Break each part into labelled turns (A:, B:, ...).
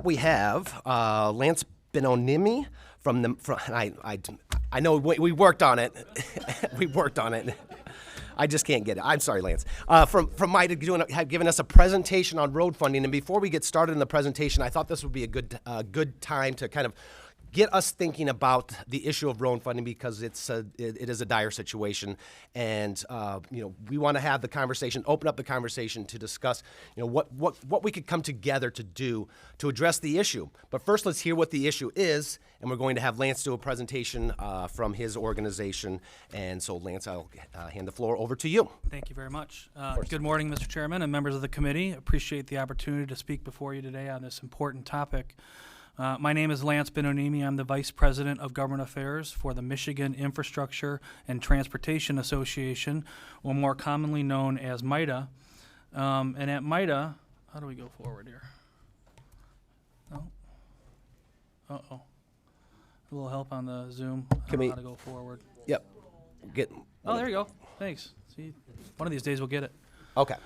A: We have Lance Binoniemi I know we worked on it. We worked on it. I just can't get it. I'm sorry, Lance. From MITA giving us a presentation on road funding. And before we get started in the presentation, I thought this would be a good time to kind of get us thinking about the issue of road funding, because it is a dire situation, and we want to have the conversation, open up the conversation to discuss what we could come together to do to address the issue. But first, let's hear what the issue is, and we're going to have Lance do a presentation from his organization. And so, Lance, I'll hand the floor over to you.
B: Thank you very much. Good morning, Mr. Chairman and members of the committee. Appreciate the opportunity to speak before you today on this important topic. My name is Lance Binoniemi. I'm the Vice President of Government Affairs for the Michigan Infrastructure and Transportation Association, or more commonly known as MITA. And at MITA, how do we go forward here? Oh. Uh-oh. A little help on the Zoom. I don't know how to go forward.
A: Yep.
B: Oh, there you go. Thanks. See, one of these days we'll get it.
A: Okay.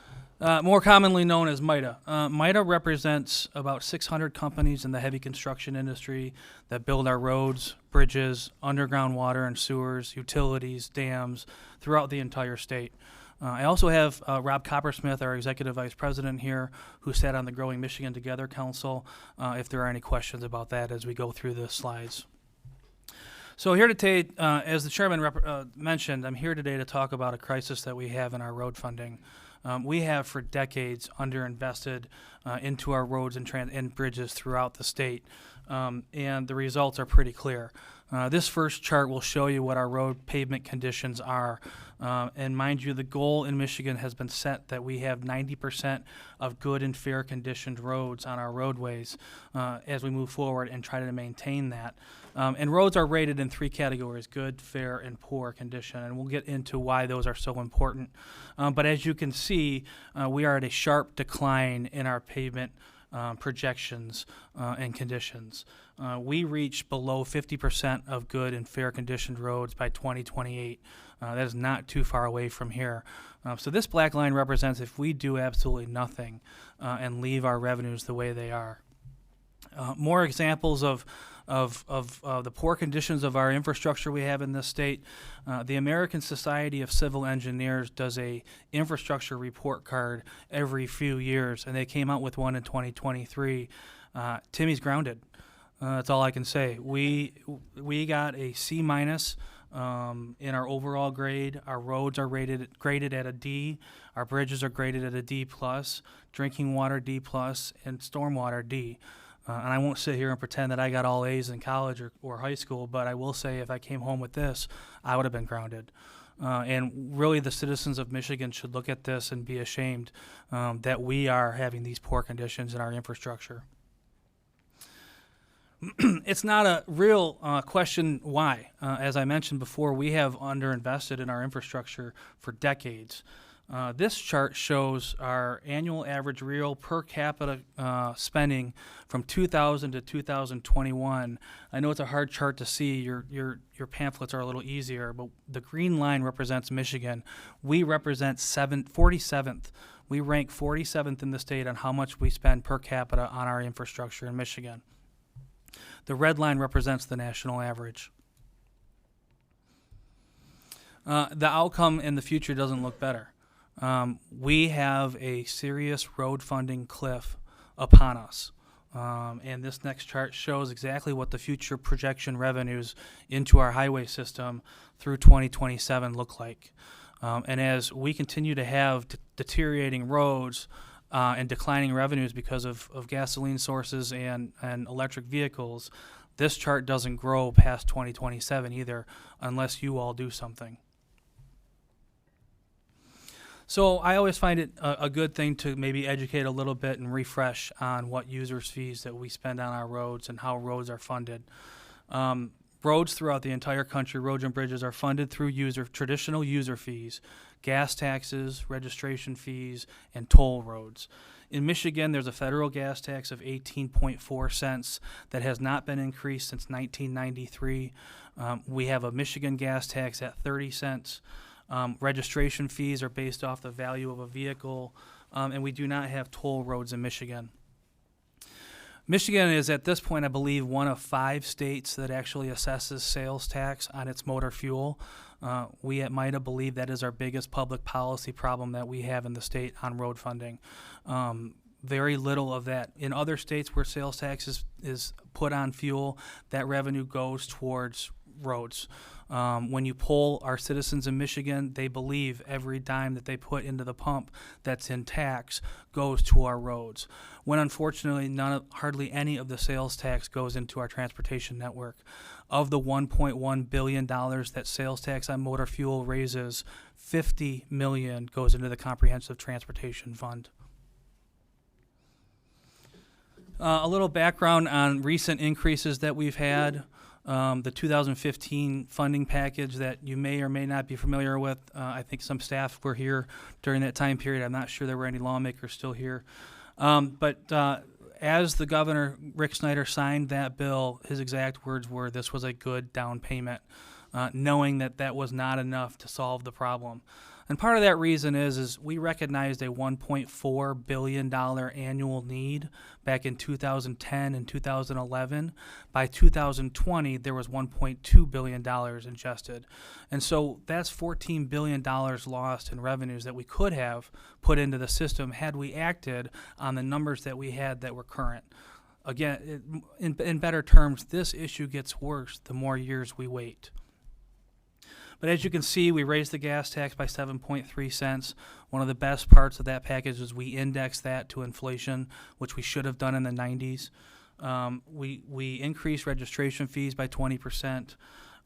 B: More commonly known as MITA. MITA represents about 600 companies in the heavy construction industry that build our roads, bridges, underground water and sewers, utilities, dams throughout the entire state. I also have Rob Coppersmith, our Executive Vice President here, who sat on the Growing Michigan Together Council, if there are any questions about that as we go through the slides. So here today, as the Chairman mentioned, I'm here today to talk about a crisis that we have in our road funding. We have for decades underinvested into our roads and bridges throughout the state, and the results are pretty clear. This first chart will show you what our road pavement conditions are. And mind you, the goal in Michigan has been set that we have 90% of good and fair conditioned roads on our roadways as we move forward and try to maintain that. And roads are rated in three categories: good, fair, and poor condition. And we'll get into why those are so important. But as you can see, we are at a sharp decline in our pavement projections and conditions. We reach below 50% of good and fair conditioned roads by 2028. That is not too far away from here. So this black line represents if we do absolutely nothing and leave our revenues the way they are. More examples of the poor conditions of our infrastructure we have in this state. The American Society of Civil Engineers does a infrastructure report card every few years, and they came out with one in 2023. Timmy's grounded. That's all I can say. We got a C- in our overall grade. Our roads are graded at a D. Our bridges are graded at a D+, drinking water D+, and stormwater D. And I won't sit here and pretend that I got all A's in college or high school, but I will say if I came home with this, I would have been grounded. And really the citizens of Michigan should look at this and be ashamed that we are having these poor conditions in our infrastructure. It's not a real question why. As I mentioned before, we have underinvested in our infrastructure for decades. This chart shows our annual average real per capita spending from 2000 to 2021. I know it's a hard chart to see. Your pamphlets are a little easier, but the green line represents Michigan. We represent 47th. We rank 47th in the state on how much we spend per capita on our infrastructure in Michigan. The red line represents the national average. The outcome in the future doesn't look better. We have a serious road funding cliff upon us. And this next chart shows exactly what the future projection revenues into our highway system through 2027 look like. And as we continue to have deteriorating roads and declining revenues because of gasoline sources and electric vehicles, this chart doesn't grow past 2027 either unless you all do something. So I always find it a good thing to maybe educate a little bit and refresh on what users' fees that we spend on our roads and how roads are funded. Roads throughout the entire country, roads and bridges, are funded through traditional user fees, gas taxes, registration fees, and toll roads. In Michigan, there's a federal gas tax of 18.4 cents that has not been increased since 1993. We have a Michigan gas tax at 30 cents. Registration fees are based off the value of a vehicle, and we do not have toll roads in Michigan. Michigan is at this point, I believe, one of 5 states that actually assesses sales tax on its motor fuel. We at MITA believe that is our biggest public policy problem that we have in the state on road funding. Very little of that. In other states where sales tax is put on fuel, that revenue goes towards roads. When you poll our citizens in Michigan, they believe every dime that they put into the pump that's in tax goes to our roads. When unfortunately hardly any of the sales tax goes into our transportation network. Of the $1.1 billion that sales tax on motor fuel raises, $50 million goes into the Comprehensive Transportation Fund. A little background on recent increases that we've had. The 2015 funding package that you may or may not be familiar with. I think some staff were here during that time period. I'm not sure there were any lawmakers still here. But as the governor, Rick Snyder, signed that bill, his exact words were, "This was a good down payment," knowing that that was not enough to solve the problem. And part of that reason is we recognized a $1.4 billion annual need back in 2010 and 2011. By 2020, there was $1.2 billion ingested. And so that's $14 billion lost in revenues that we could have put into the system had we acted on the numbers that we had that were current. Again, in better terms, this issue gets worse the more years we wait. But as you can see, we raised the gas tax by 7.3 cents. One of the best parts of that package is we indexed that to inflation, which we should have done in the 90s. We increased registration fees by 20%.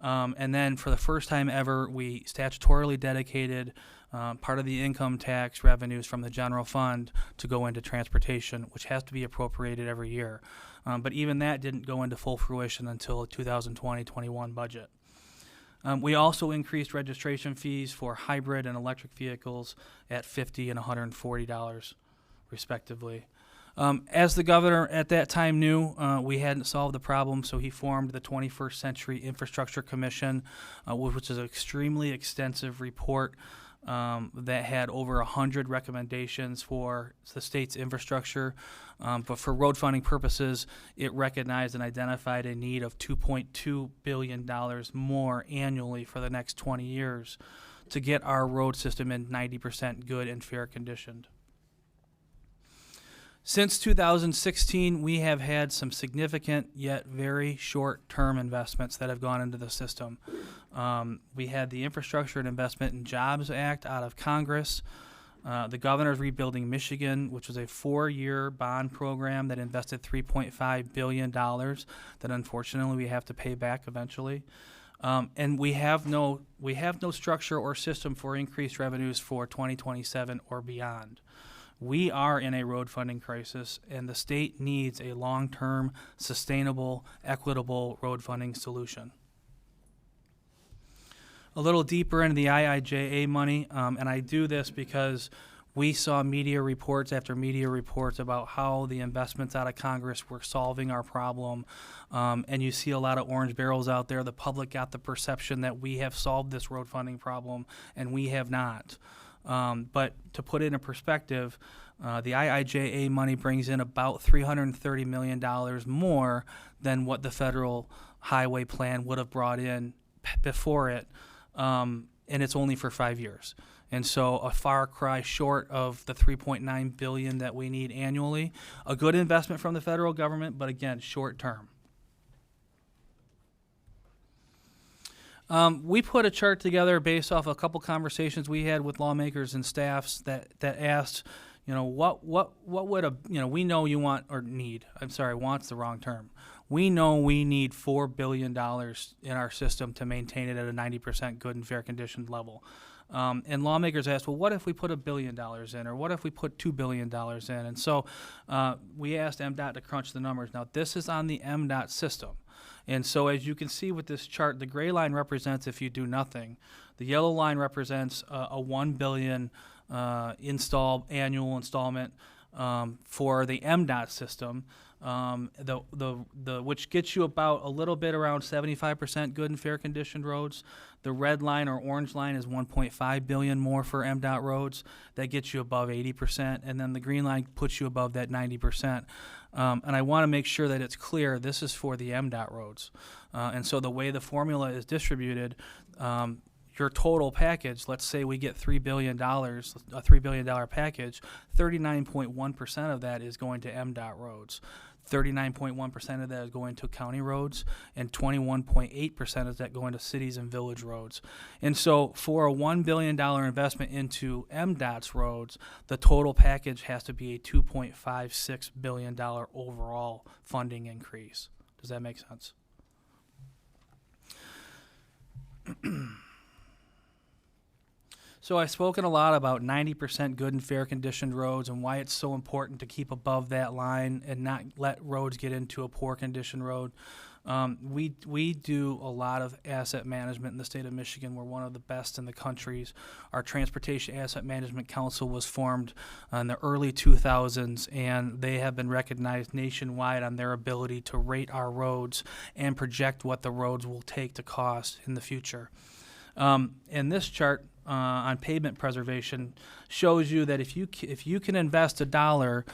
B: And then for the first time ever, we statutorily dedicated part of the income tax revenues from the general fund to go into transportation, which has to be appropriated every year. But even that didn't go into full fruition until the 2020-21 budget. We also increased registration fees for hybrid and electric vehicles at $50 and $140, respectively. As the governor at that time knew, we hadn't solved the problem, so he formed the 21st Century Infrastructure Commission, which is an extremely extensive report that had over 100 recommendations for the state's infrastructure. But for road funding purposes, it recognized and identified a need of $2.2 billion more annually for the next 20 years to get our road system in 90% good and fair condition. Since 2016, we have had some significant yet very short-term investments that have gone into the system. We had the Infrastructure and Investment and Jobs Act out of Congress. The governor's Rebuilding Michigan, which was a 4-year bond program that invested $3.5 billion that unfortunately we have to pay back eventually. And we have no structure or system for increased revenues for 2027 or beyond. We are in a road funding crisis, and the state needs a long-term, sustainable, equitable road funding solution. A little deeper into the IIJA money, and I do this because we saw media reports after media reports about how the investments out of Congress were solving our problem, and you see a lot of orange barrels out there. The public got the perception that we have solved this road funding problem, and we have not. But to put it in perspective, the IIJA money brings in about $330 million more than what the federal highway plan would have brought in before it, and it's only for 5 years. And so a far cry short of the $3.9 billion that we need annually. A good investment from the federal government, but again, short term. We put a chart together based off a couple conversations we had with lawmakers and staffs that asked, what would we know you want or need. I'm sorry, want's the wrong term. We know we need $4 billion in our system to maintain it at a 90% good and fair conditioned level. And lawmakers asked, well, what if we put $1 billion in, or what if we put $2 billion in? And so we asked MDOT to crunch the numbers. Now, this is on the MDOT system. And so as you can see with this chart, the gray line represents if you do nothing. The yellow line represents a $1 billion annual installment for the MDOT system, which gets you about a little bit around 75% good and fair conditioned roads. The red line or orange line is $1.5 billion more for MDOT roads. That gets you above 80%, and then the green line puts you above that 90%. And I want to make sure that it's clear this is for the MDOT roads. And so the way the formula is distributed, your total package, let's say we get $3 billion, a $3 billion package, 39.1% of that is going to MDOT roads. 39.1% of that is going to county roads, and 21.8% is that going to cities and village roads. And so for a $1 billion investment into MDOT's roads, the total package has to be a $2.56 billion overall funding increase. Does that make sense? So I've spoken a lot about 90% good and fair conditioned roads and why it's so important to keep above that line and not let roads get into a poor condition road. We do a lot of asset management in the state of Michigan. We're one of the best in the countries. Our Transportation Asset Management Council was formed in the early 2000s, and they have been recognized nationwide on their ability to rate our roads and project what the roads will take to cost in the future. And this chart on pavement preservation shows you that if you can invest $1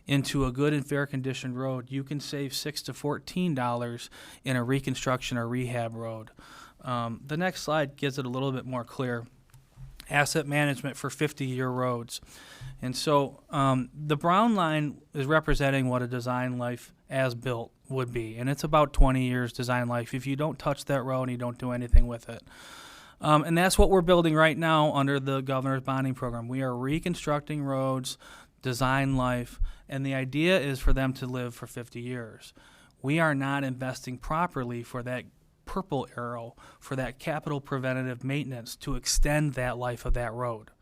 B: into a good and fair condition road, you can save $6 to $14 in a reconstruction or rehab road. The next slide gives it a little bit more clear. Asset management for 50-year roads. And so the brown line is representing what a design life as built would be, and it's about 20 years design life if you don't touch that road and you don't do anything with it. And that's what we're building right now under the governor's bonding program. We are reconstructing roads, design life, and the idea is for them to live for 50 years. We are not investing properly for that purple arrow, for that capital preventative maintenance to extend that life of that road.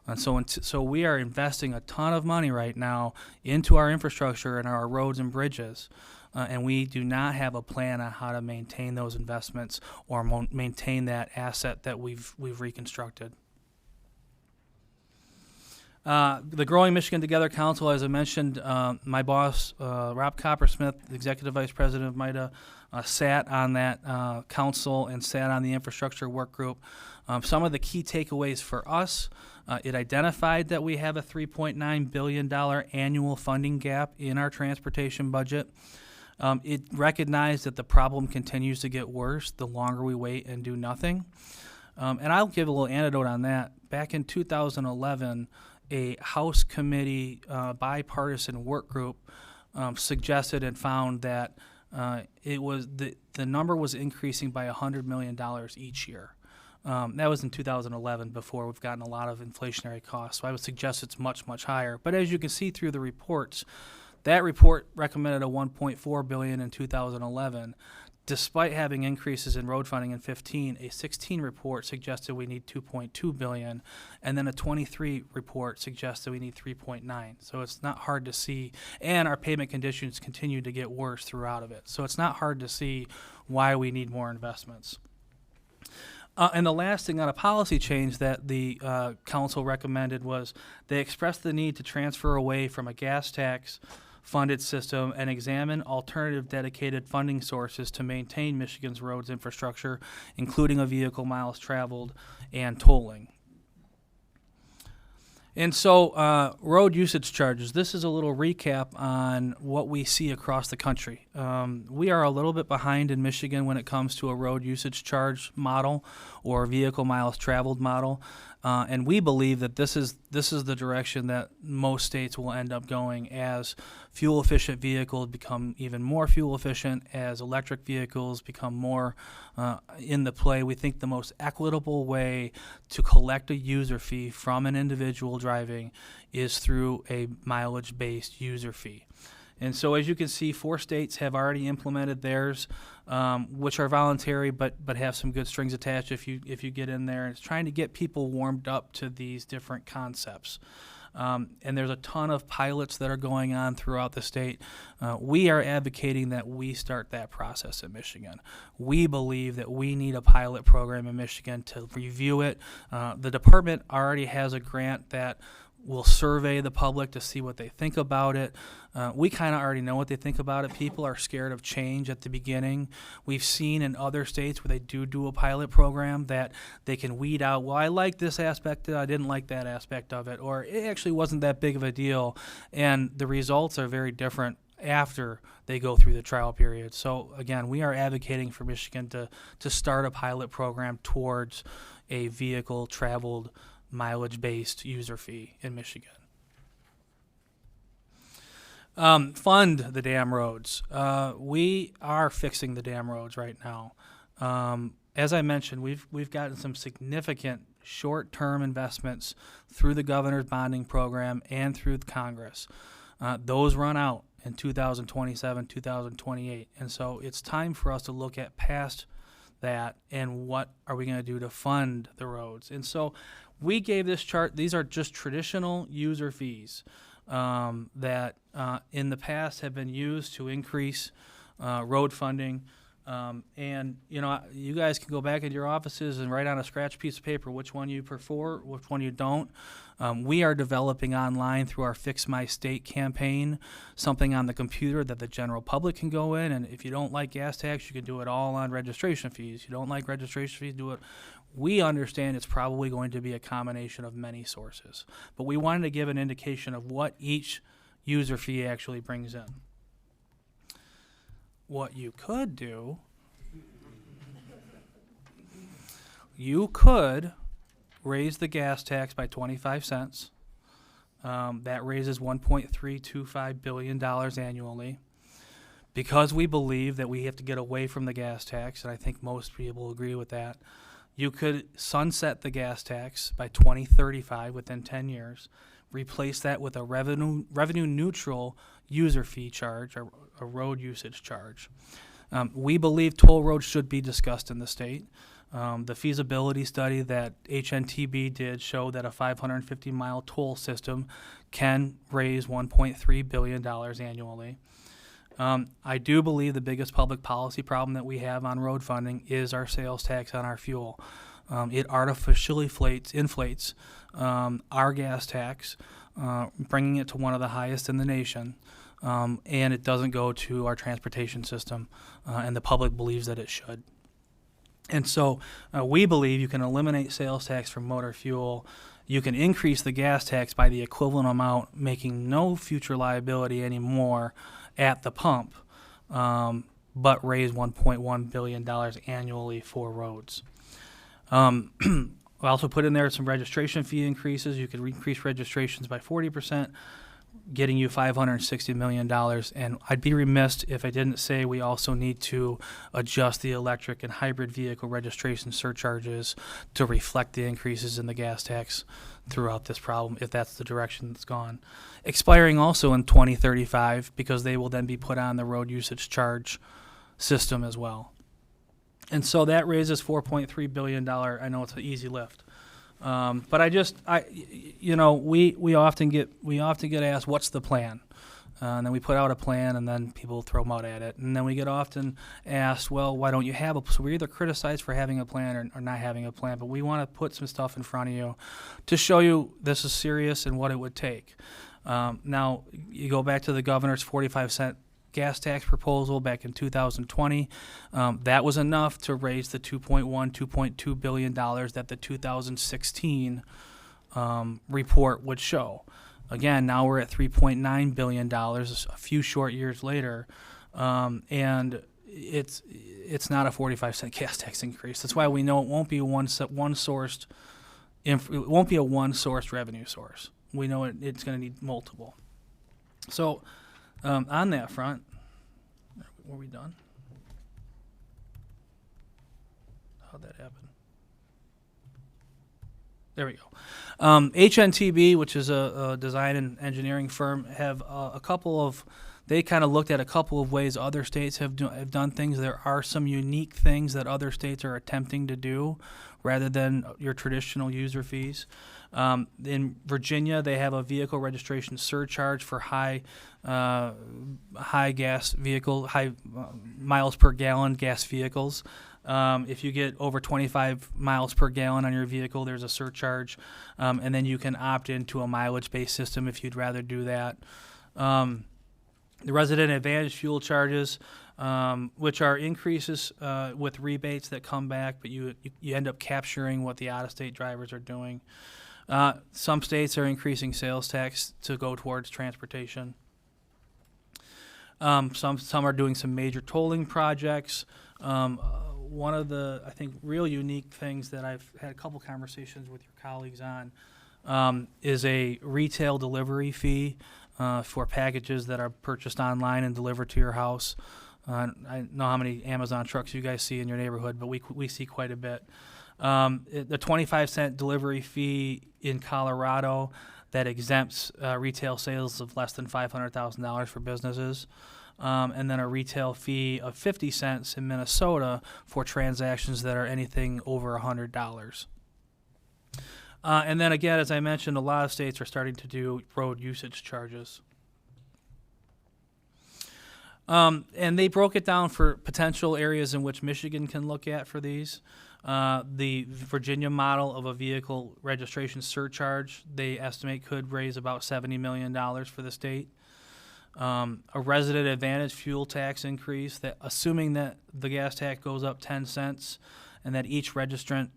B: And so we are investing a ton of money right now into our infrastructure and our roads and bridges. And we do not have a plan on how to maintain those investments or maintain that asset that we've reconstructed. The Growing Michigan Together Council, as I mentioned, my boss, Rob Coppersmith, Executive Vice President of MITA, sat on that council and sat on the infrastructure work group. Some of the key takeaways for us, it identified that we have a $3.9 billion annual funding gap in our transportation budget. It recognized that the problem continues to get worse the longer we wait and do nothing. And I'll give a little anecdote on that. Back in 2011, a House committee bipartisan work group suggested and found that the number was increasing by $100 million each year. That was in 2011 before we've gotten a lot of inflationary costs. So I would suggest it's much, much higher. But as you can see through the reports, that report recommended a $1.4 billion in 2011. Despite having increases in road funding in 15, a 16 report suggested we need $2.2 billion, and then a 23 report suggested we need $3.9. So it's not hard to see, and our payment conditions continue to get worse throughout of it. So it's not hard to see why we need more investments. And the last thing on a policy change that the council recommended was they expressed the need to transfer away from a gas tax funded system and examine alternative dedicated funding sources to maintain Michigan's roads infrastructure, including a vehicle miles traveled and tolling. And so road usage charges, this is a little recap on what we see across the country. We are a little bit behind in Michigan when it comes to a road usage charge model or vehicle miles traveled model. And we believe that this is the direction that most states will end up going as fuel-efficient vehicles become even more fuel-efficient, as electric vehicles become more in the play. We think the most equitable way to collect a user fee from an individual driving is through a mileage-based user fee. And so as you can see, 4 states have already implemented theirs, which are voluntary but have some good strings attached if you get in there. And it's trying to get people warmed up to these different concepts. And there's a ton of pilots that are going on throughout the state. We are advocating that we start that process in Michigan. We believe that we need a pilot program in Michigan to review it. The department already has a grant that will survey the public to see what they think about it. We kind of already know what they think about it. People are scared of change at the beginning. We've seen in other states where they do a pilot program that they can weed out, well, I like this aspect, I didn't like that aspect of it, or it actually wasn't that big of a deal. And the results are very different after they go through the trial period. So again, we are advocating for Michigan to start a pilot program towards a vehicle traveled mileage-based user fee in Michigan. Fund the damn roads. We are fixing the damn roads right now. As I mentioned, we've gotten some significant short-term investments through the governor's bonding program and through Congress. Those run out in 2027, 2028, and so it's time for us to look at past that and what are we going to do to fund the roads. And so we gave this chart. These are just traditional user fees that in the past have been used to increase road funding. And you guys can go back into your offices and write on a scratch piece of paper which one you prefer, which one you don't. We are developing online through our Fix My State campaign something on the computer that the general public can go in, and if you don't like gas tax, you can do it all on registration fees. You don't like registration fees, do it. We understand it's probably going to be a combination of many sources, but we wanted to give an indication of what each user fee actually brings in. What you could do, you could raise the gas tax by 25 cents. That raises $1.325 billion annually. Because we believe that we have to get away from the gas tax, and I think most people agree with that, you could sunset the gas tax by 2035, within 10 years, replace that with a revenue neutral user fee charge, or a road usage charge. We believe toll roads should be discussed in the state. The feasibility study that HNTB did showed that a 550-mile toll system can raise $1.3 billion annually. I do believe the biggest public policy problem that we have on road funding is our sales tax on our fuel. It artificially inflates our gas tax, bringing it to one of the highest in the nation, and it doesn't go to our transportation system, and the public believes that it should. And so we believe you can eliminate sales tax from motor fuel. You can increase the gas tax by the equivalent amount, making no future liability anymore at the pump, but raise $1.1 billion annually for roads. We also put in there some registration fee increases. You could increase registrations by 40%, getting you $560 million. And I'd be remiss if I didn't say we also need to adjust the electric and hybrid vehicle registration surcharges to reflect the increases in the gas tax throughout this problem, if that's the direction it's gone. Expiring also in 2035, because they will then be put on the road usage charge system as well. And so that raises $4.3 billion. I know it's an easy lift. But we often get asked, what's the plan? And then we put out a plan, and then people throw mud at it. And then we get often asked, well, why don't you have a plan? So we're either criticized for having a plan or not having a plan, but we want to put some stuff in front of you to show you this is serious and what it would take. Now, you go back to the governor's 45-cent gas tax proposal back in 2020. That was enough to raise the $2.2 billion that the 2016 report would show. Again, now we're at $3.9 billion, a few short years later, and it's not a 45-cent gas tax increase. That's why we know it won't be a one-sourced revenue source. We know it's going to need multiple. So on that front, were we done? How'd that happen? There we go. HNTB, which is a design and engineering firm, have they kind of looked at a couple of ways other states have done things. There are some unique things that other states are attempting to do rather than your traditional user fees. In Virginia, they have a vehicle registration surcharge for high miles per gallon gas vehicles. If you get over 25 miles per gallon on your vehicle, there's a surcharge, and then you can opt into a mileage-based system if you'd rather do that. The resident advantage fuel charges, which are increases with rebates that come back, but you end up capturing what the out-of-state drivers are doing. Some states are increasing sales tax to go towards transportation. Some are doing some major tolling projects. One of the, I think, real unique things that I've had a couple conversations with your colleagues on is a retail delivery fee for packages that are purchased online and delivered to your house. I know how many Amazon trucks you guys see in your neighborhood, but we see quite a bit. The 25-cent delivery fee in Colorado that exempts retail sales of less than $500,000 for businesses. And then a retail fee of 50 cents in Minnesota for transactions that are anything over $100. And then again, as I mentioned, a lot of states are starting to do road usage charges. And they broke it down for potential areas in which Michigan can look at for these. The Virginia model of a vehicle registration surcharge, they estimate could raise about $70 million for the state. A resident advantage fuel tax increase, that assuming that the gas tax goes up 10 cents and that each registered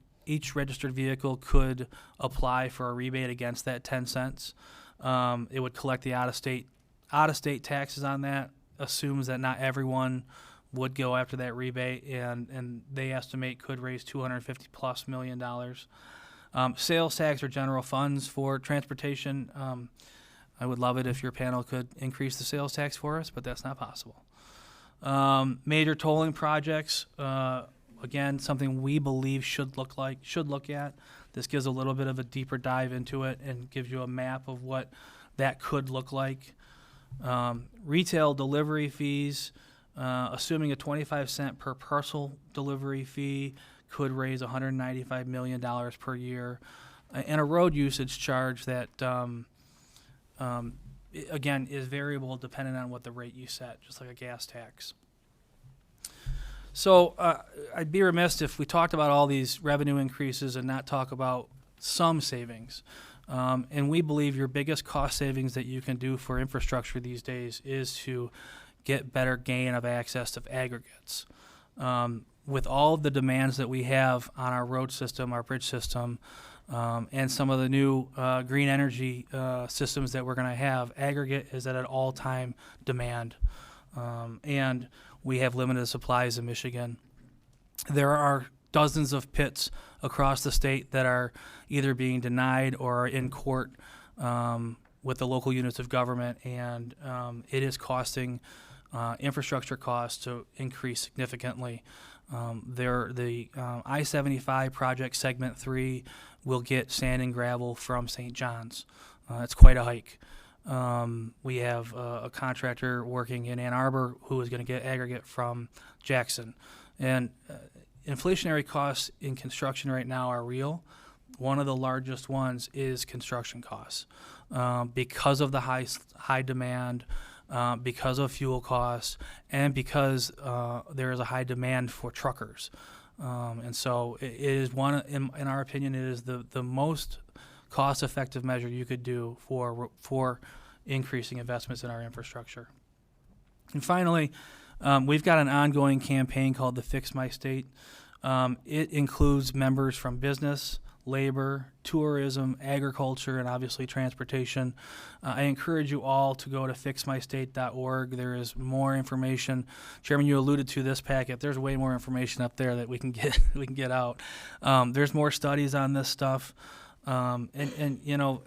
B: vehicle could apply for a rebate against that 10 cents. It would collect the out-of-state taxes on that, assumes that not everyone would go after that rebate, and they estimate could raise $250+ million. Sales tax or general funds for transportation. I would love it if your panel could increase the sales tax for us, but that's not possible. Major tolling projects, again, something we believe should look at. This gives a little bit of a deeper dive into it and gives you a map of what that could look like. Retail delivery fees, assuming a 25-cent per parcel delivery fee, could raise $195 million per year. And a road usage charge that, again, is variable depending on what the rate you set, just like a gas tax. So I'd be remiss if we talked about all these revenue increases and not talk about some savings. And we believe your biggest cost savings that you can do for infrastructure these days is to get better gain of access to aggregates. With all of the demands that we have on our road system, our bridge system, and some of the new green energy systems that we're going to have, aggregate is at an all-time demand. And we have limited supplies in Michigan. There are dozens of pits across the state that are either being denied or are in court with the local units of government, and it is costing infrastructure costs to increase significantly. The I-75 project segment 3 will get sand and gravel from St. John's. It's quite a hike. We have a contractor working in Ann Arbor who is going to get aggregate from Jackson. And inflationary costs in construction right now are real. One of the largest ones is construction costs. Because of the high demand, because of fuel costs, and because there is a high demand for truckers. And so it is one, in our opinion, it is the most cost-effective measure you could do for increasing investments in our infrastructure. And finally, we've got an ongoing campaign called the Fix My State. It includes members from business, labor, tourism, agriculture, and obviously transportation. I encourage you all to go to fixmystate.org. There is more information. Chairman, you alluded to this packet. There's way more information up there that we can get out. There's more studies on this stuff. And you know,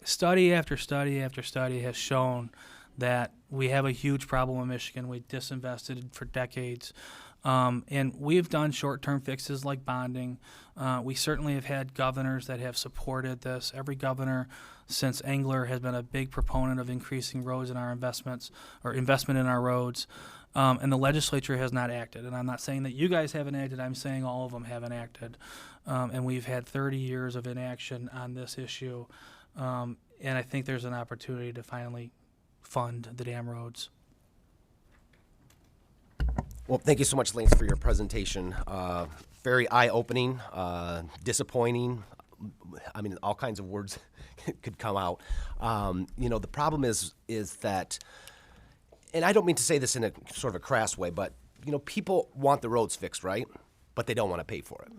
B: study after study after study has shown that we have a huge problem in Michigan. We disinvested for decades. And we've done short-term fixes like bonding. We certainly have had governors that have supported this. Every governor since Engler has been a big proponent of increasing roads in our investments, or investment in our roads. And the legislature has not acted. And I'm not saying that you guys haven't acted. I'm saying all of them haven't acted. And we've had 30 years of inaction on this issue. And I think there's an opportunity to finally fund the damn roads.
A: Well, thank you so much, Lance, for your presentation. Very eye-opening, disappointing. I mean, all kinds of words could come out. You know, the problem is that, and I don't mean to say this in a sort of a crass way, but, you know, people want the roads fixed, right? But they don't want to pay for it.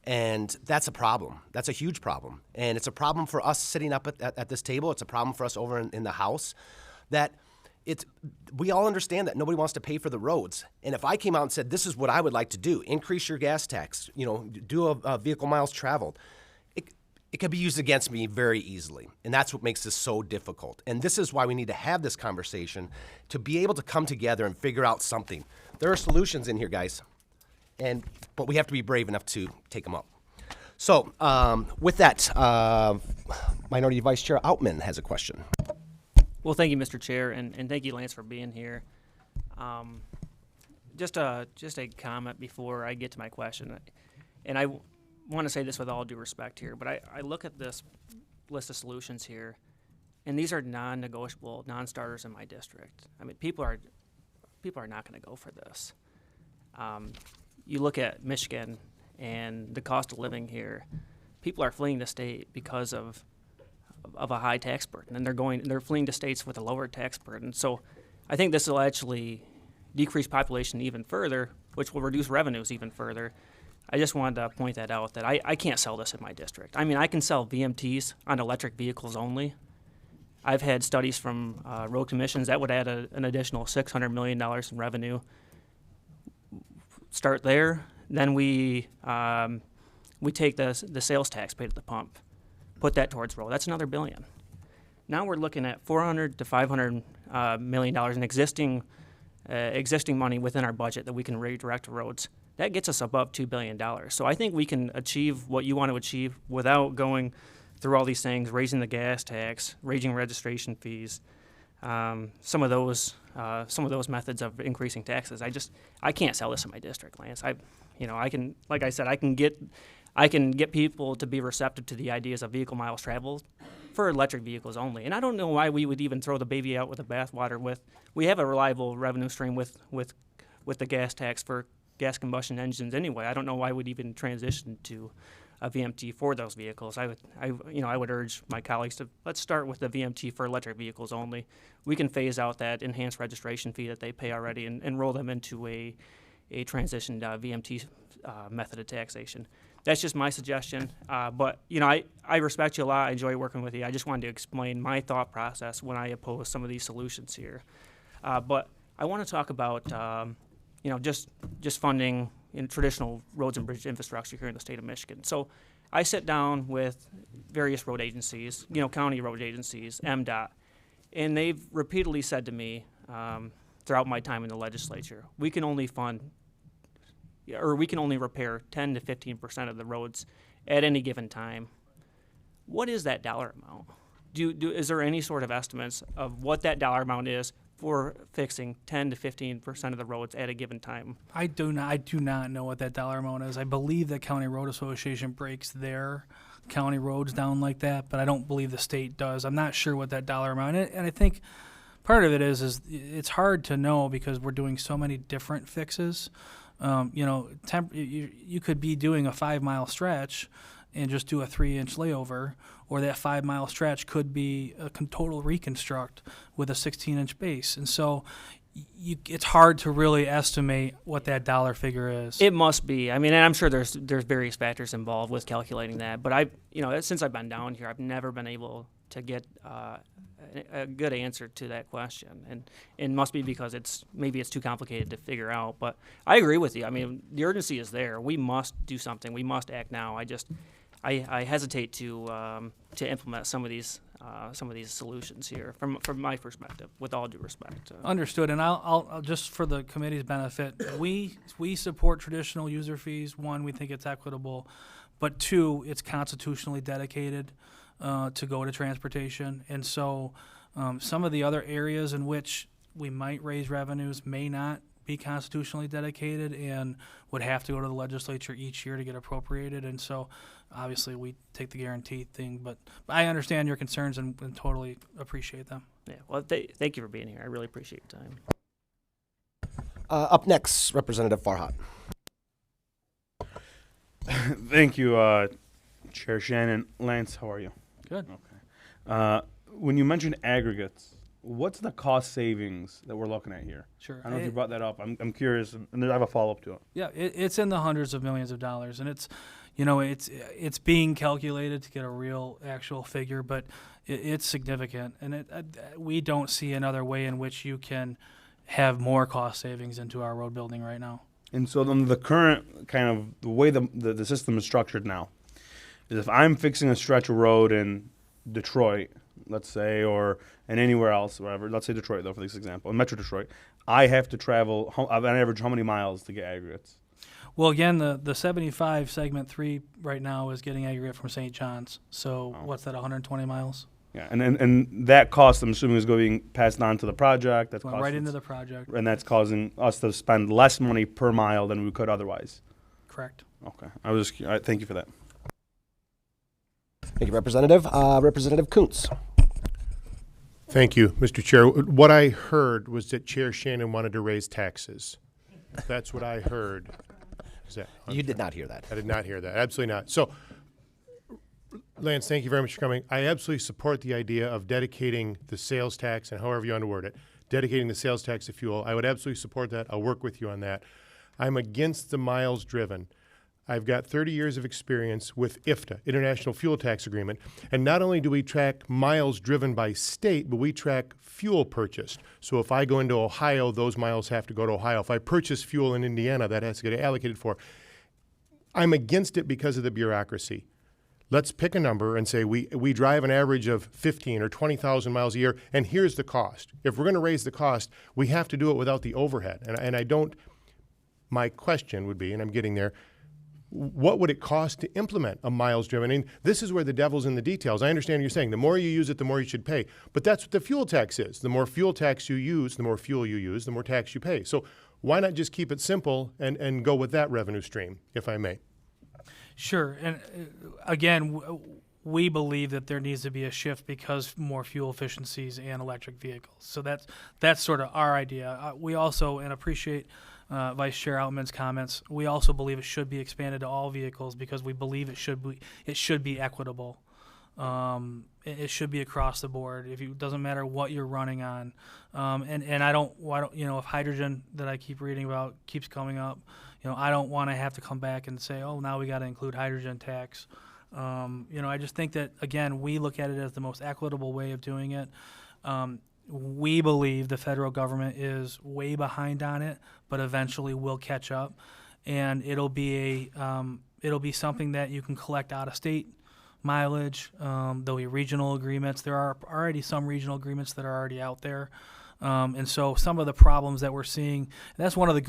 A: And that's a problem. That's a huge problem. And it's a problem for us sitting up at this table. It's a problem for us over in the House that we all understand that nobody wants to pay for the roads. And if I came out and said, this is what I would like to do, increase your gas tax, do a vehicle miles traveled, it could be used against me very easily. And that's what makes this so difficult. And this is why we need to have this conversation, to be able to come together and figure out something. There are solutions in here, guys, but we have to be brave enough to take them up. So with that, Minority Vice Chair Outman has a question.
C: Well, thank you, Mr. Chair, and thank you, Lance, for being here. Just a comment before I get to my question, and I want to say this with all due respect here, but I look at this list of solutions here, and these are non-negotiable, non-starters in my district. I mean, people are not going to go for this. You look at Michigan and the cost of living here. People are fleeing the state because of a high tax burden, and they're fleeing to states with a lower tax burden. So I think this will actually decrease population even further, which will reduce revenues even further. I just wanted to point that out, that I can't sell this in my district. I mean, I can sell VMTs on electric vehicles only. I've had studies from road commissions that would add an additional $600 million in revenue. Start there, then we take the sales tax paid at the pump, put that towards road. That's another $1 billion. Now we're looking at $400 to $500 million in existing money within our budget that we can redirect to roads. That gets us above $2 billion. So I think we can achieve what you want to achieve without going through all these things, raising the gas tax, raising registration fees, some of those methods of increasing taxes. I can't sell this in my district, Lance. I can, like I said, I can get people to be receptive to the ideas of vehicle miles traveled for electric vehicles only. And I don't know why we would even throw the baby out with the bathwater. We have a reliable revenue stream with the gas tax for gas combustion engines anyway. I don't know why we'd even transition to a VMT for those vehicles. I would urge my colleagues to let's start with the VMT for electric vehicles only. We can phase out that enhanced registration fee that they pay already and roll them into a transitioned VMT method of taxation. That's just my suggestion. But I respect you a lot. I enjoy working with you. I just wanted to explain my thought process when I oppose some of these solutions here. But I want to talk about just funding in traditional roads and bridge infrastructure here in the state of Michigan. So I sit down with various road agencies, county road agencies, MDOT, and they've repeatedly said to me throughout my time in the legislature, we can only repair 10 to 15% of the roads at any given time. What is that dollar amount? Is there any sort of estimates of what that dollar amount is for fixing 10 to 15% of the roads at a given time?
B: I do not know what that dollar amount is. I believe the County Road Association breaks their county roads down like that, but I don't believe the state does. I'm not sure what that dollar amount is, and I think part of it is it's hard to know because we're doing so many different fixes. You could be doing a 5-mile stretch and just do a 3-inch layover, or that 5-mile stretch could be a total reconstruct with a 16-inch base. And so it's hard to really estimate what that dollar figure is.
C: It must be. I mean, and I'm sure there's various factors involved with calculating that. But since I've been down here, I've never been able to get a good answer to that question. And it must be because maybe it's too complicated to figure out. But I agree with you. I mean, the urgency is there. We must do something. We must act now. I hesitate to implement some of these solutions here from my perspective, with all due respect.
B: Understood, and I'll just for the committee's benefit, we support traditional user fees. One, we think it's equitable, but two, it's constitutionally dedicated to go to transportation, and so some of the other areas in which we might raise revenues may not be constitutionally dedicated and would have to go to the legislature each year to get appropriated. And so obviously we take the guarantee thing, but I understand your concerns and totally appreciate them.
C: Yeah, well, thank you for being here. I really appreciate your time.
A: Up next, Representative Farhat.
D: Thank you, Chair Shannon. Lance, how are you?
B: Good.
D: Okay. When you mentioned aggregates, what's the cost savings that we're looking at here?
B: Sure.
D: I don't know if you brought that up. I'm curious, and I have a follow-up to it.
B: Yeah, it's in the hundreds of millions of dollars, and it's being calculated to get a real actual figure, but it's significant, and we don't see another way in which you can have more cost savings into our road building right now.
D: And so then the current kind of the way the system is structured now is if I'm fixing a stretch of road in Detroit, let's say, or in anywhere else, wherever, let's say Detroit though for this example, in Metro Detroit, I have to travel on average how many miles to get aggregates?
B: Well, again, the 75 segment 3 right now is getting aggregate from St. John's. So what's that, 120 miles?
D: Yeah, and that cost, I'm assuming, is going passed on to the project. That's
B: Went right into the project.
D: and that's causing us to spend less money per mile than we could otherwise.
B: Correct.
D: Okay, thank you for that.
A: Thank you, Representative. Representative Kuntz.
E: Thank you, Mr. Chair. What I heard was that Chair Shannon wanted to raise taxes. That's what I heard. Is that,
A: You did not hear that.
E: I did not hear that. Absolutely not. So, Lance, thank you very much for coming. I absolutely support the idea of dedicating the sales tax, and however you want to word it, dedicating the sales tax to fuel. I would absolutely support that. I'll work with you on that. I'm against the miles driven. I've got 30 years of experience with IFTA, International Fuel Tax Agreement, and not only do we track miles driven by state, but we track fuel purchased. So if I go into Ohio, those miles have to go to Ohio. If I purchase fuel in Indiana, that has to get allocated for. I'm against it because of the bureaucracy. Let's pick a number and say we drive an average of 15 or 20,000 miles a year, and here's the cost. If we're going to raise the cost, we have to do it without the overhead. And I don't, my question would be, and I'm getting there, what would it cost to implement a miles driven? And this is where the devil's in the details. I understand you're saying the more you use it, the more you should pay. But that's what the fuel tax is. The more fuel tax you use, the more fuel you use, the more tax you pay. So why not just keep it simple and go with that revenue stream, if I may?
B: Sure. And again, we believe that there needs to be a shift because more fuel efficiencies and electric vehicles. So that's sort of our idea. We also, and appreciate Vice Chair Altman's comments, we also believe it should be expanded to all vehicles because we believe it should be equitable. It should be across the board. It doesn't matter what you're running on. And I don't, if hydrogen that I keep reading about keeps coming up, I don't want to have to come back and say, oh, now we got to include hydrogen tax. I just think that, again, we look at it as the most equitable way of doing it. We believe the federal government is way behind on it, but eventually will catch up, and it'll be something that you can collect out of state mileage. There'll be regional agreements. There are already some regional agreements that are already out there. And so some of the problems that we're seeing, and that's one of the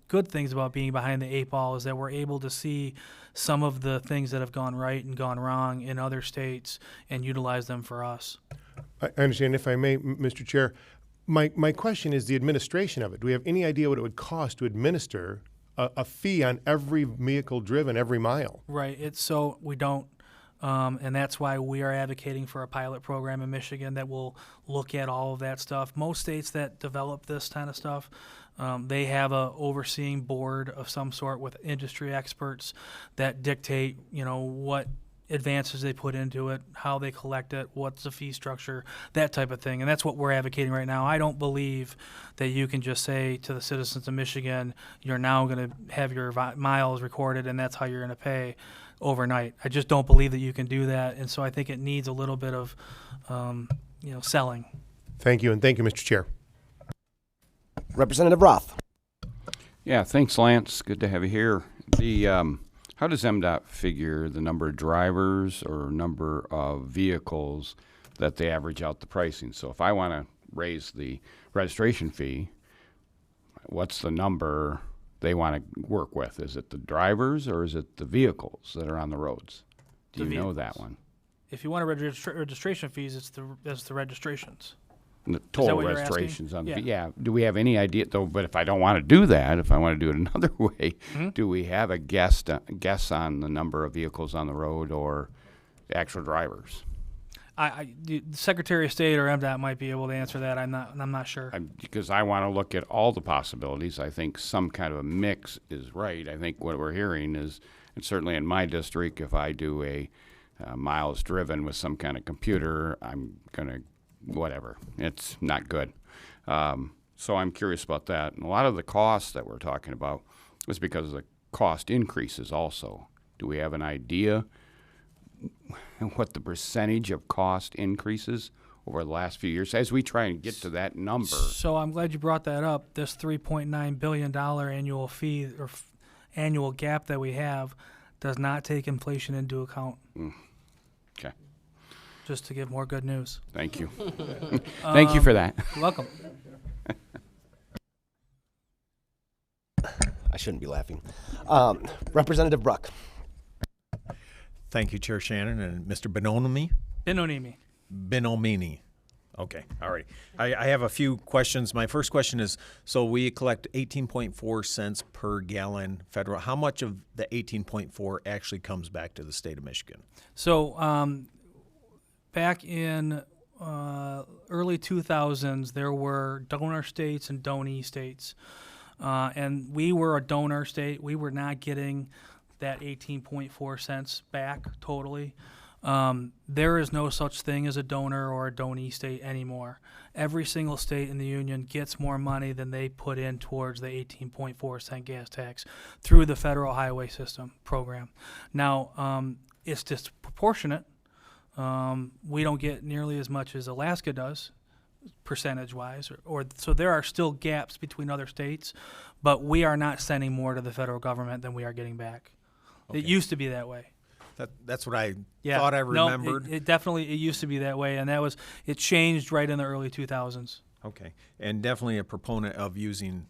B: good things about being behind the 8 ball is that we're able to see some of the things that have gone right and gone wrong in other states and utilize them for us.
E: I understand. If I may, Mr. Chair, my question is the administration of it. Do we have any idea what it would cost to administer a fee on every vehicle driven every mile?
B: Right. So we don't. And that's why we are advocating for a pilot program in Michigan that will look at all of that stuff. Most states that develop this kind of stuff, they have a overseeing board of some sort with industry experts that dictate, what advances they put into it, how they collect it, what's the fee structure, that type of thing. And that's what we're advocating right now. I don't believe that you can just say to the citizens of Michigan, you're now going to have your miles recorded and that's how you're going to pay overnight. I just don't believe that you can do that. And so I think it needs a little bit of, selling.
E: Thank you, and thank you, Mr. Chair.
A: Representative Roth.
F: Yeah, thanks, Lance. Good to have you here. How does MDOT figure the number of drivers or number of vehicles that they average out the pricing? So if I want to raise the registration fee, what's the number they want to work with? Is it the drivers or is it the vehicles that are on the roads? Do you know that one?
B: If you want to registration fees, it's the registrations.
F: The total registrations on Do we have any idea though? But if I don't want to do that, if I want to do it another way, do we have a guess on the number of vehicles on the road or actual drivers?
B: The Secretary of State or MDOT might be able to answer that. I'm not sure.
F: Because I want to look at all the possibilities. I think some kind of a mix is right. I think what we're hearing is, and certainly in my district, if I do a miles driven with some kind of computer, I'm going to whatever. It's not good. So I'm curious about that. And a lot of the costs that we're talking about is because of the cost increases also. Do we have an idea what the percentage of cost increases over the last few years as we try and get to that number?
B: So I'm glad you brought that up. This $3.9 billion annual fee or annual gap that we have does not take inflation into account.
F: Okay,
B: Just to give more good news.
F: thank you. Thank you for that.
B: You're welcome.
A: I shouldn't be laughing. Representative Bruck.
G: Thank you, Chair Shannon and Mr. Binoniemi. Binoniemi. Okay, all right. I have a few questions. My first question is, so we collect 18.4 cents per gallon federal. How much of the 18.4 actually comes back to the state of Michigan?
B: So back in early 2000s, there were donor states and donee states. And we were a donor state. We were not getting that 18.4 cents back totally. There is no such thing as a donor or a donee state anymore. Every single state in the union gets more money than they put in towards the 18.4 cent gas tax through the federal highway system program. Now, it's disproportionate. We don't get nearly as much as Alaska does, percentage-wise, or so there are still gaps between other states, but we are not sending more to the federal government than we are getting back.
G: Okay.
B: It used to be that way.
G: That's what I
B: Yeah.
G: thought I
B: No,
G: remembered.
B: it definitely it used to be that way, and it changed right in the early 2000s.
G: Okay, and definitely a proponent of using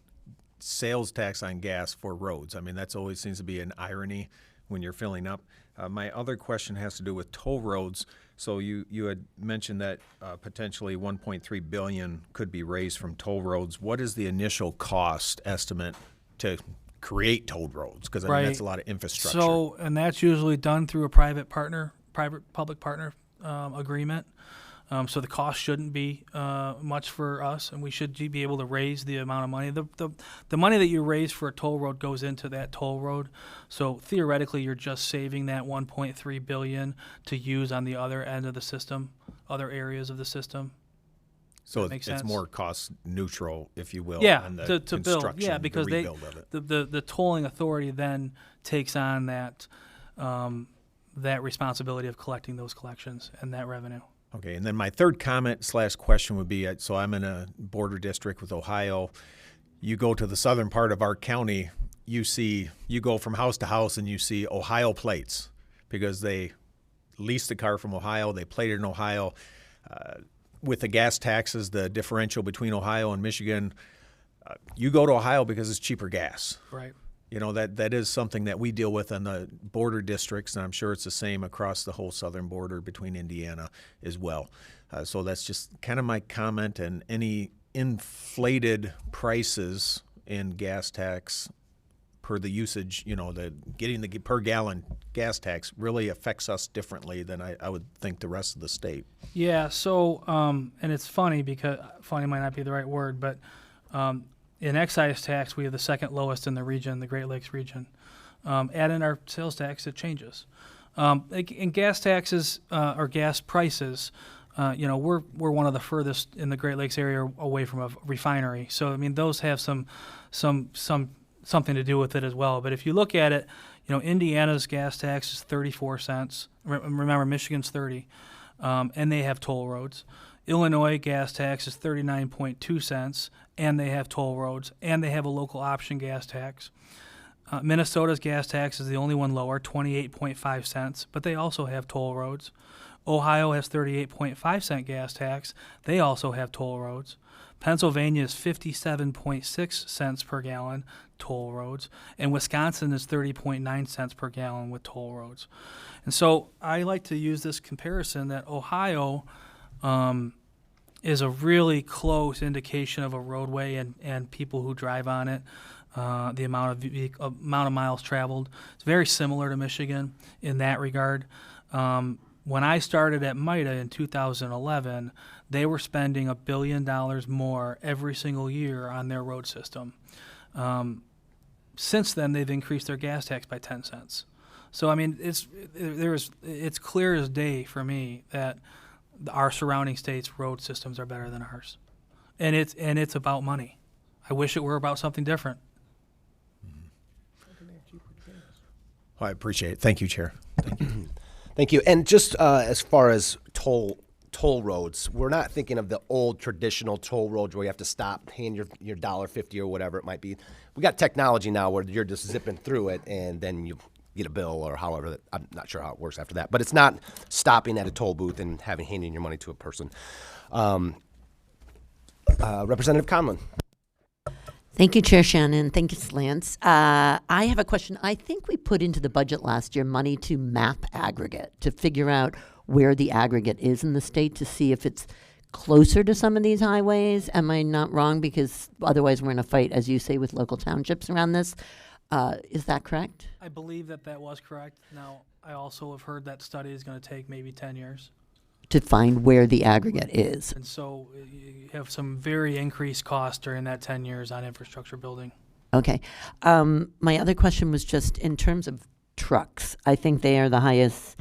G: sales tax on gas for roads. I mean, that's always seems to be an irony when you're filling up. My other question has to do with toll roads. So you had mentioned that potentially 1.3 billion could be raised from toll roads. What is the initial cost estimate to create toll roads? Because I mean, that's a lot of infrastructure.
B: So, and that's usually done through a private-public partner agreement. So the cost shouldn't be much for us, and we should be able to raise the amount of money. The money that you raise for a toll road goes into that toll road. So theoretically, you're just saving that 1.3 billion to use on the other end of the system, other areas of the system.
G: So
B: makes
G: it's
B: sense.
G: more cost neutral, if you will.
B: Yeah,
G: on the
B: to build.
G: construction,
B: Yeah, because
G: the rebuild of it.
B: the tolling authority then takes on that that responsibility of collecting those collections and that revenue.
G: Okay, and then my third comment / question would be, so I'm in a border district with Ohio. You go to the southern part of our county, you go from house to house and you see Ohio plates because they leased the car from Ohio, they plate it in Ohio. With the gas taxes, the differential between Ohio and Michigan, you go to Ohio because it's cheaper gas.
B: Right.
G: You know, that is something that we deal with in the border districts, and I'm sure it's the same across the whole southern border between Indiana as well. So that's just kind of my comment, and any inflated prices in gas tax per the usage, you know, getting the per gallon gas tax really affects us differently than I would think the rest of the state.
B: Yeah, so, and it's funny because funny might not be the right word, but in excise tax, we have the second lowest in the region, the Great Lakes region. Add in our sales tax, it changes. In gas taxes or gas prices, you know, we're one of the furthest in the Great Lakes area away from a refinery. So, I mean, those have something to do with it as well. But if you look at it, you know, Indiana's gas tax is 34 cents. Remember, Michigan's 30, and they have toll roads. Illinois gas tax is 39.2 cents, and they have toll roads, and they have a local option gas tax. Minnesota's gas tax is the only one lower, 28.5 cents, but they also have toll roads. Ohio has 38.5 cent gas tax. They also have toll roads. Pennsylvania is 57.6 cents per gallon, toll roads, and Wisconsin is 30.9 cents per gallon with toll roads. And so I like to use this comparison that Ohio is a really close indication of a roadway and people who drive on it, the amount of miles traveled. It's very similar to Michigan in that regard. When I started at MITA in 2011, they were spending $1 billion more every single year on their road system. Since then, they've increased their gas tax by 10 cents. So, I mean, it's clear as day for me that our surrounding states' road systems are better than ours, and it's about money. I wish it were about something different.
G: Well, I appreciate it. Thank you, Chair.
A: Thank you. And just as far as toll roads, we're not thinking of the old traditional toll roads where you have to stop, hand your $1.50 or whatever it might be. We got technology now where you're just zipping through it and then you get a bill or however. I'm not sure how it works after that, but it's not stopping at a toll booth and handing your money to a person. Representative Conlon.
H: Thank you, Chair Shannon. Thank you, Lance. I have a question. I think we put into the budget last year money to map aggregate, to figure out where the aggregate is in the state, to see if it's closer to some of these highways. Am I not wrong? Because otherwise we're in a fight, as you say, with local townships around this. Is that correct?
B: I believe that was correct. Now, I also have heard that study is going to take maybe 10 years.
H: To find where the aggregate is.
B: And so you have some very increased costs during that 10 years on infrastructure building.
H: Okay. My other question was just in terms of trucks. I think they are the highest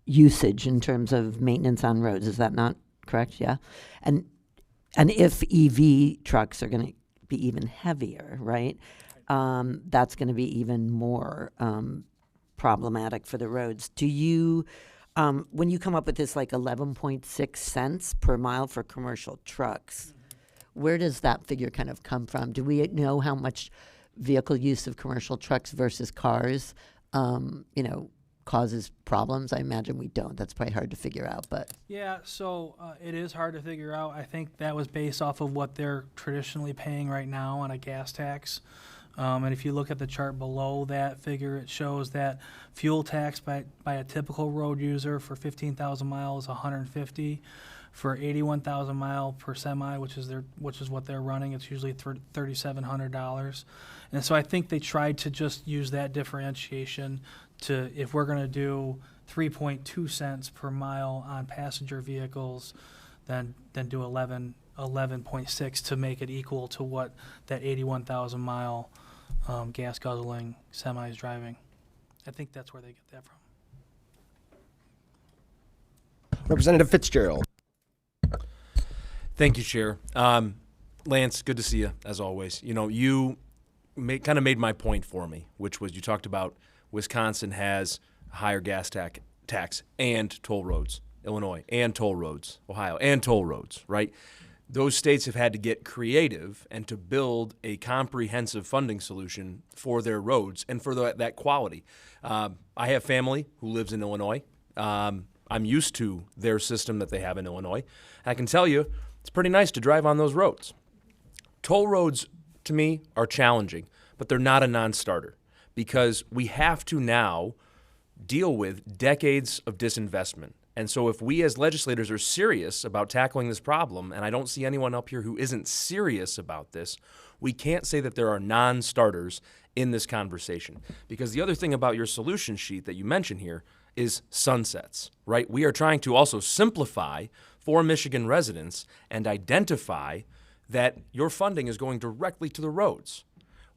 H: usage in terms of maintenance on roads. Is that not correct? Yeah. And if EV trucks are going to be even heavier, right? That's going to be even more problematic for the roads. Do you, when you come up with this like 11.6 cents per mile for commercial trucks, where does that figure kind of come from? Do we know how much vehicle use of commercial trucks versus cars, causes problems? I imagine we don't. That's probably hard to figure out, but.
B: Yeah, so it is hard to figure out. I think that was based off of what they're traditionally paying right now on a gas tax. And if you look at the chart below that figure, it shows that fuel tax by a typical road user for 15,000 miles is $150. For 81,000 mile per semi, which is what they're running, it's usually $3,700. And so I think they tried to just use that differentiation to, if we're going to do 3.2 cents per mile on passenger vehicles, then do 11.6 to make it equal to what that 81,000 mile gas guzzling semi is driving. I think that's where they get that from.
A: Representative Fitzgerald.
I: Thank you, Chair. Lance, good to see you, as always. You kind of made my point for me, which was you talked about Wisconsin has a higher gas tax and toll roads, Illinois and toll roads, Ohio and toll roads, right? Those states have had to get creative and to build a comprehensive funding solution for their roads and for that quality. I have family who lives in Illinois. I'm used to their system that they have in Illinois. I can tell you, it's pretty nice to drive on those roads. Toll roads, to me, are challenging, but they're not a non-starter because we have to now deal with decades of disinvestment. And so if we as legislators are serious about tackling this problem, and I don't see anyone up here who isn't serious about this, we can't say that there are non-starters in this conversation. Because the other thing about your solution sheet that you mentioned here is sunsets, right? We are trying to also simplify for Michigan residents and identify that your funding is going directly to the roads.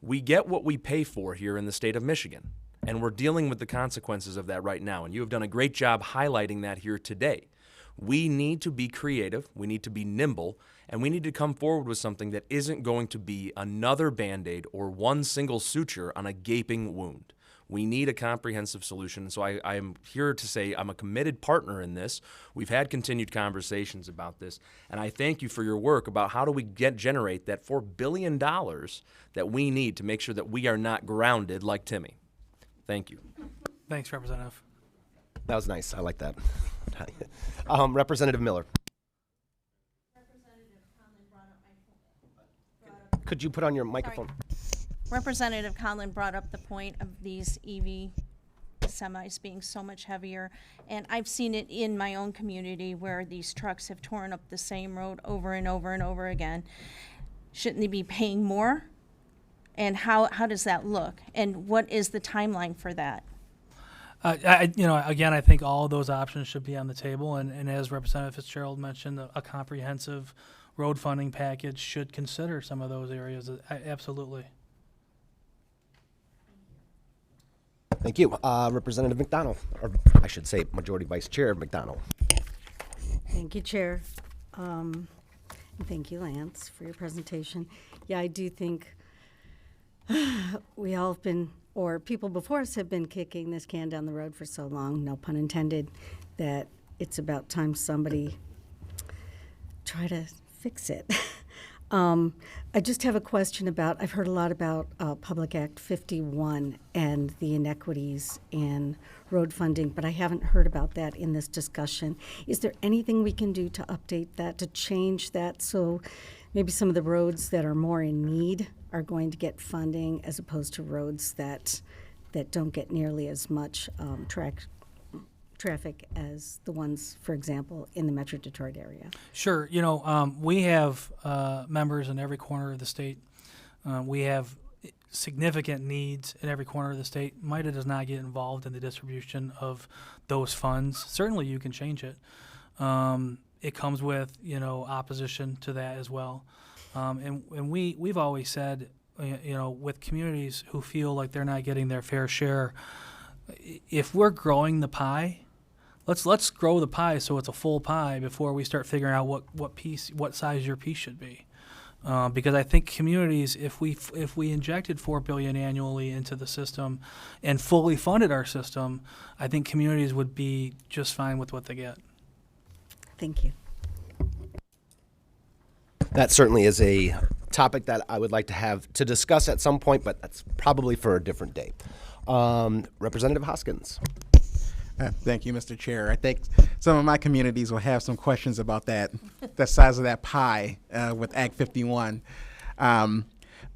I: We get what we pay for here in the state of Michigan, and we're dealing with the consequences of that right now, and you have done a great job highlighting that here today. We need to be creative, we need to be nimble, and we need to come forward with something that isn't going to be another Band-Aid or one single suture on a gaping wound. We need a comprehensive solution. So I am here to say I'm a committed partner in this. We've had continued conversations about this, and I thank you for your work about how do we generate that $4 billion that we need to make sure that we are not grounded like Timmy. Thank you.
B: Thanks, Representative.
A: That was nice. I like that. Representative Miller. Could you put on your microphone?
J: Representative Conlon brought up the point of these EV semis being so much heavier, and I've seen it in my own community where these trucks have torn up the same road over and over and over again. Shouldn't they be paying more? And how does that look? And what is the timeline for that?
B: Again, I think all of those options should be on the table, and as Representative Fitzgerald mentioned, a comprehensive road funding package should consider some of those areas. Absolutely.
A: Thank you. Representative McDonald, or I should say Majority Vice Chair McDonald.
K: Thank you, Chair. And thank you, Lance, for your presentation. Yeah, I do think we all have been or people before us have been kicking this can down the road for so long, no pun intended, that it's about time somebody try to fix it. I just have a question about, I've heard a lot about Public Act 51 and the inequities in road funding, but I haven't heard about that in this discussion. Is there anything we can do to update that, to change that, so maybe some of the roads that are more in need are going to get funding as opposed to roads that don't get nearly as much traffic as the ones, for example, in the Metro Detroit area?
B: Sure. You know, we have members in every corner of the state. We have significant needs in every corner of the state. MITA does not get involved in the distribution of those funds. Certainly you can change it. It comes with, you know, opposition to that as well. And we've always said, you know, with communities who feel like they're not getting their fair share, if we're growing the pie, let's grow the pie so it's a full pie before we start figuring out what size your piece should be. Because I think communities, if we injected $4 billion annually into the system and fully funded our system, I think communities would be just fine with what they get.
K: Thank you.
A: That certainly is a topic that I would like to have to discuss at some point, but that's probably for a different day. Representative Hoskins.
L: Thank you, Mr. Chair. I think some of my communities will have some questions about that, the size of that pie with Act 51.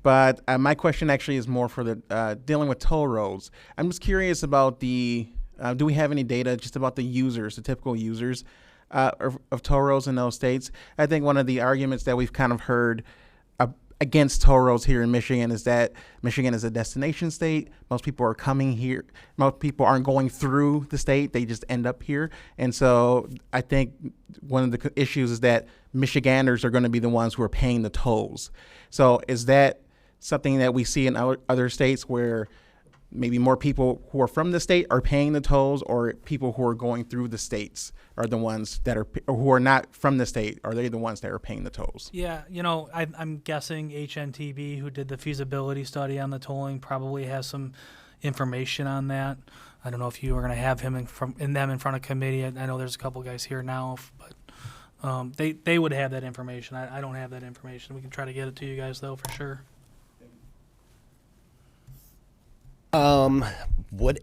L: But my question actually is more for the dealing with toll roads. I'm just curious about do we have any data just about the users, the typical users of toll roads in those states? I think one of the arguments that we've kind of heard against toll roads here in Michigan is that Michigan is a destination state. Most people are coming here. Most people aren't going through the state. They just end up here. And so I think one of the issues is that Michiganders are going to be the ones who are paying the tolls. So is that something that we see in other states where maybe more people who are from the state are paying the tolls, or people who are going through the states are the ones that are, or who are not from the state, are they the ones that are paying the tolls?
B: Yeah, you know, I'm guessing HNTB, who did the feasibility study on the tolling, probably has some information on that. I don't know if you are going to have him in front of committee. I know there's a couple guys here now, but they would have that information. I don't have that information. We can try to get it to you guys, though, for sure.
A: Would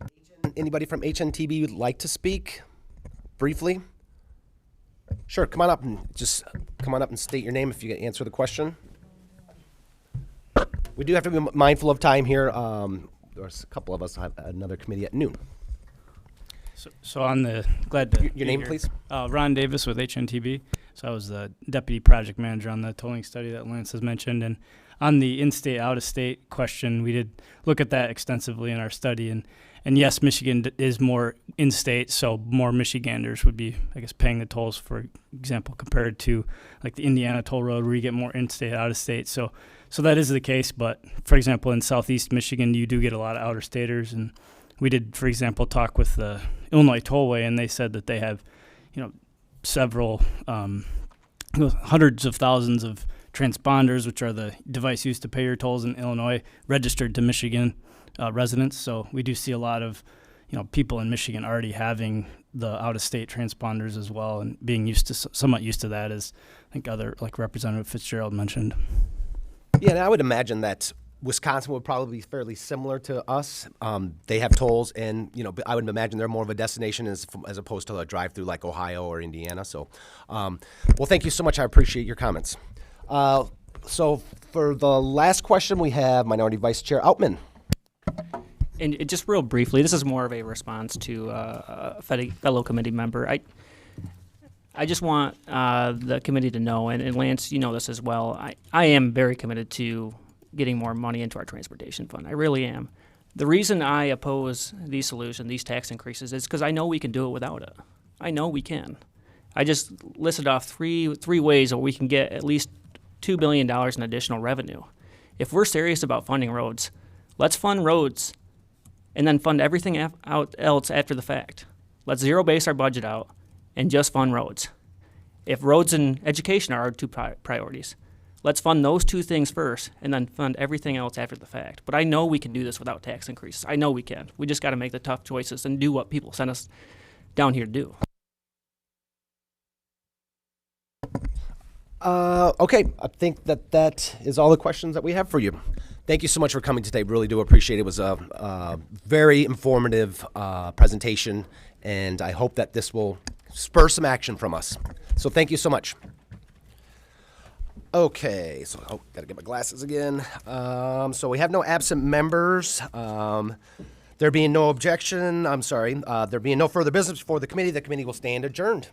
A: anybody from HNTB like to speak briefly? Sure, come on up and state your name if you can answer the question. We do have to be mindful of time here. There's a couple of us have another committee at noon.
M: So on the glad to
A: your name, please.
M: Ron Davis with HNTB. So I was the deputy project manager on the tolling study that Lance has mentioned, and on the in-state, out-of-state question, we did look at that extensively in our study, and yes, Michigan is more in-state, so more Michiganders would be, I guess, paying the tolls, for example, compared to like the Indiana toll road where you get more in-state, out-of-state. So that is the case, but for example, in southeast Michigan, you do get a lot of outer-staters, and we did, for example, talk with the Illinois Tollway, and they said that they have, you know, several hundreds of thousands of transponders, which are the device used to pay your tolls in Illinois, registered to Michigan residents. So we do see a lot of, you know, people in Michigan already having the out-of-state transponders as well, and being somewhat used to that, as I think like Representative Fitzgerald mentioned.
A: Yeah, and I would imagine that Wisconsin would probably be fairly similar to us. They have tolls, and you know, I would imagine they're more of a destination as opposed to a drive-through like Ohio or Indiana. So, well, thank you so much. I appreciate your comments. So for the last question, we have Minority Vice Chair Outman.
C: And just real briefly, this is more of a response to a fellow committee member. I just want the committee to know, and Lance, you know this as well, I am very committed to getting more money into our transportation fund. I really am. The reason I oppose these solutions, these tax increases, is because I know we can do it without it. I know we can. I just listed off three ways where we can get at least $2 billion in additional revenue. If we're serious about funding roads, let's fund roads and then fund everything else after the fact. Let's zero base our budget out and just fund roads. If roads and education are our two priorities, Let's fund those two things first and then fund everything else after the fact. But I know we can do this without tax increases. I know we can. We just got to make the tough choices and do what people sent us down here to do.
A: Okay, I think that is all the questions that we have for you. Thank you so much for coming today. Really do appreciate it. It was a very informative presentation, and I hope that this will spur some action from us. So thank you so much. Okay, so gotta get my glasses again. So we have no absent members. There being no objection, there being no further business before the committee will stand adjourned.